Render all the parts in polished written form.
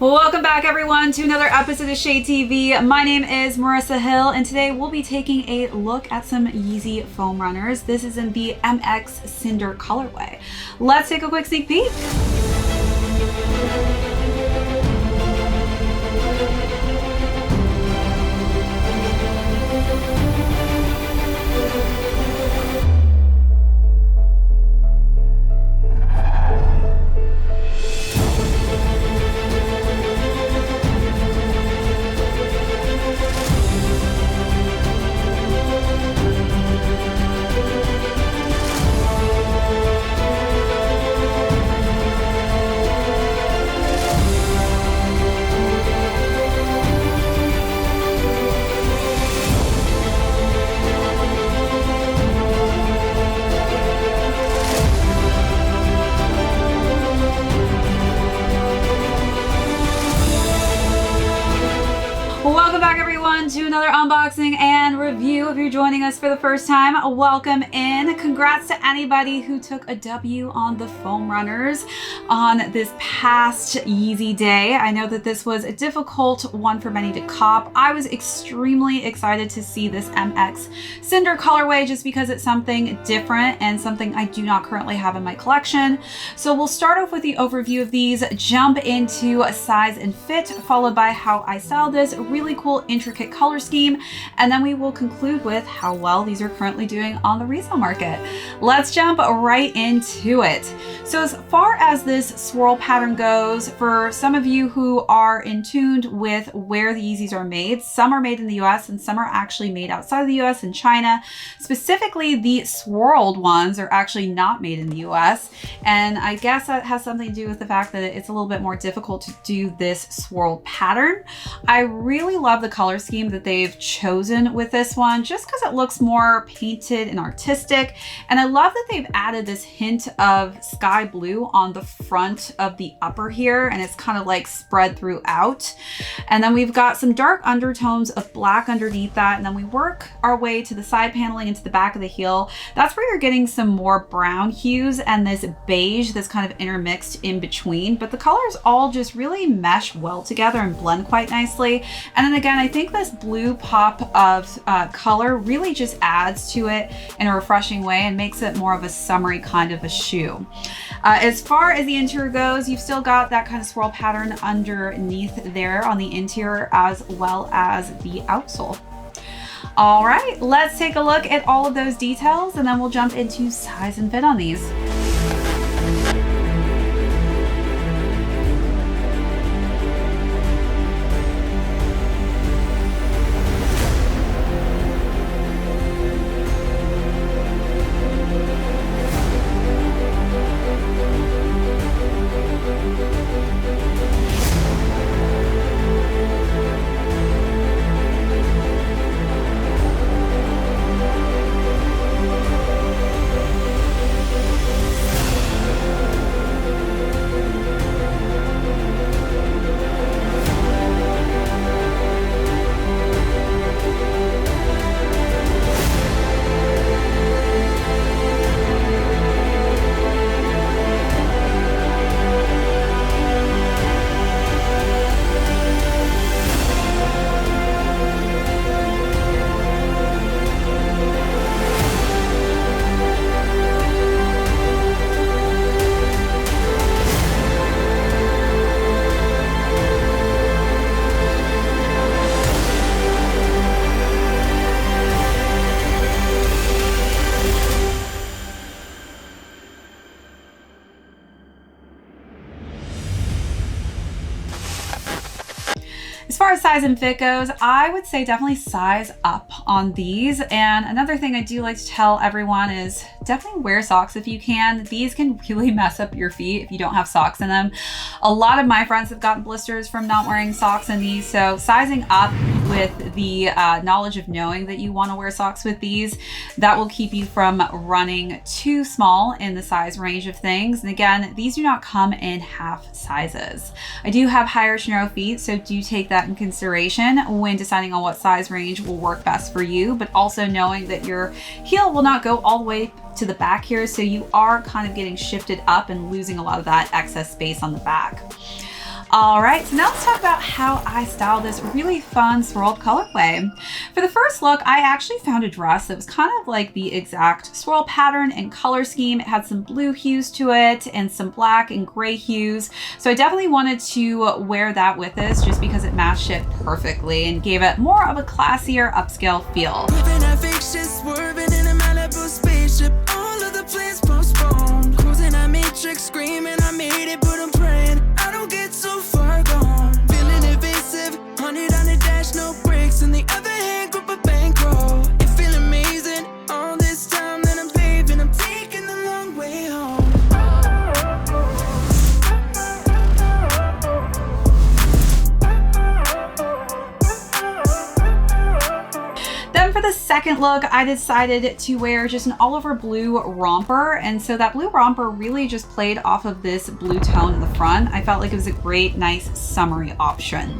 Welcome back everyone to another episode of ShadeTV. My name is Marissa Hill and today we'll be taking a look at some Yeezy foam runners. This is in the MX Cinder colorway. Let's take a quick sneak peek. Welcome back everyone to another unboxing and review. If you're joining us for the first time, welcome in. Congrats to anybody who took a W on the foam runners on this past Yeezy day. I know that this was a difficult one for many to cop. I was extremely excited to see this MX Cinder colorway just because it's something different and something I do not currently have in my collection. So we'll start off with the overview of these, jump into size and fit, followed by how I style this really cool intricate color scheme, and then we will conclude with how well these are currently doing on the resale market. Let's jump right into it. So as far as this swirl pattern goes, for some of you who are in tuned with where the Yeezys are made, some are made in the US and some are actually made outside of the US in China. Specifically, the swirled ones are actually not made in the US, and I guess that has something to do with the fact that it's a little bit more difficult to do this swirled pattern. I really love the color scheme that they've chosen with this one just because it looks more painted and artistic, and I love that they've added this hint of sky blue on the front of the upper here, and it's kind of like spread throughout, and then we've got some dark undertones of black underneath that, and then we work our way to the side paneling into the back of the heel. That's where you're getting some more brown hues and this beige that's kind of intermixed in between, but the colors all just really mesh well together and blend quite nicely. And then again, I think this blue pop of color really just adds to it in a refreshing way and makes it more of a summery kind of a shoe. As far as the interior goes, you've still got that kind of swirl pattern underneath there on the interior as well as the outsole. All right, let's take a look at all of those details and then we'll jump into size and fit on these. As far as size and fit goes, I would say definitely size up on these. And another thing I do like to tell everyone is definitely wear socks if you can. These can really mess up your feet if you don't have socks in them. A lot of my friends have gotten blisters from not wearing socks in these. So sizing up with the knowledge of knowing that you want to wear socks with these, that will keep you from running too small in the size range of things. And again, these do not come in half sizes. I do have higher to narrow feet, so do take that in consideration when deciding on what size range will work best for you, but also knowing that your heel will not go all the way to the back here, so you are kind of getting shifted up and losing a lot of that excess space on the back. All right, so now let's talk about how I styled this really fun swirled colorway. For the first look, I actually found a dress that was kind of like the exact swirl pattern and color scheme. It had some blue hues to it and some black and gray hues. So I definitely wanted to wear that with this just because it matched it perfectly and gave it more of a classier upscale feel. Screaming, I made it, but I'm praying I don't get so far gone. Feeling evasive, 100 on the dash, no brakes. In the other hand, grip a bankroll. It feel amazing. All this time that I'm paving, I'm taking the long way home. Then for the second look, I decided to wear just an all over blue romper. And so that blue romper really just played off of this blue tone in the front. I felt like it was a great, nice summery option.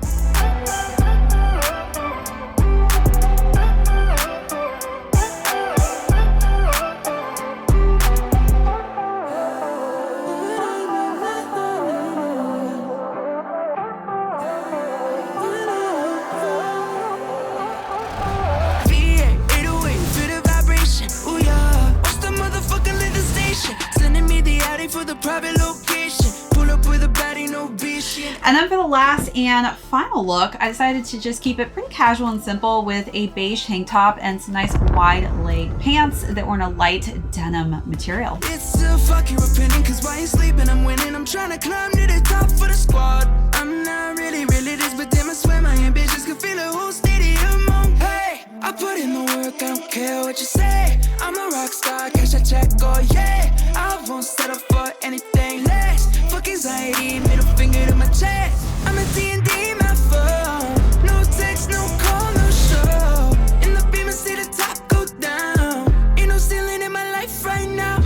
For the private location, pull up with a baddie, no bitch. And then for the last and final look, I decided to just keep it pretty casual and simple with a beige tank top and some nice wide leg pants that were in a light denim material. It's still fuck your opinion, cause while you sleeping, I'm winning. I'm trying to climb to the top for the squad. I'm not really this, but damn, I swear my ambitions can feel a whole stadium on. Hey, I put in the work, I don't care what you say. I'm a rock star, cash a check, oh yeah. I won't settle for anything less. Fuck anxiety, middle finger to my chest. I'm a D&D, my phone. No text, no call, no show. In the beam and see the top go down. Ain't no ceiling in my life right now.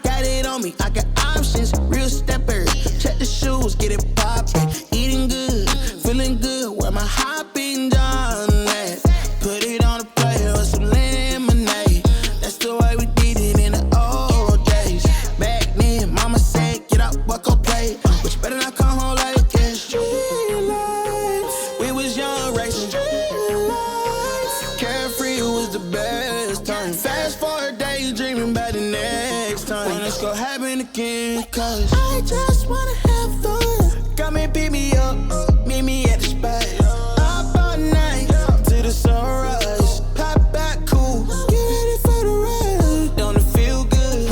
Got it on me, I got options, real stepper. Check the shoes, get it poppin'. Eating good, feeling good, where my hopping done at. Put it on a plate with some lemonade. That's the way we did it in the old days. Back then, mama said, get up, walk on play. But you better not come home like it's street life. We was young, racing street life. Carefree was the best time. Fast forward, daydreaming about the next time. When it's gonna happen again, cause I just wanna have fun. Come and pick me up, meet me at the spot. Up all night, to the sunrise. Pop back cool, get ready for the ride. Don't it feel good?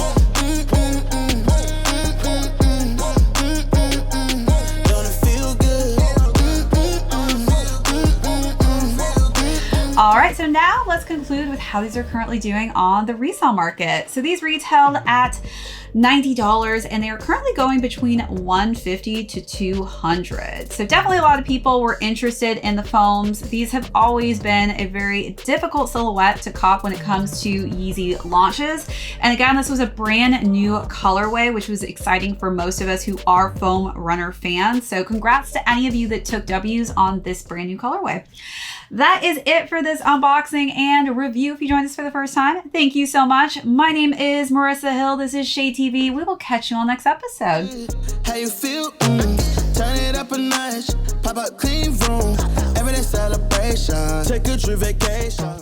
Don't it feel good? All right, so now let's conclude with how these are currently doing on the resale market. So these retailed at $90 and they are currently going between $150 to $200. So definitely a lot of people were interested in the foams. These have always been a very difficult silhouette to cop when it comes to Yeezy launches. And again, this was a brand new colorway, which was exciting for most of us who are foam runner fans. So congrats to any of you that took W's on this brand new colorway. That is it for this unboxing and review. If you joined us for the first time, thank you so much. My name is Marissa Hill. This is ShadeTV. We will catch you on next episode. How you feel? Turn it up a notch. Pop up clean room. Everyday celebration. Take a true vacation.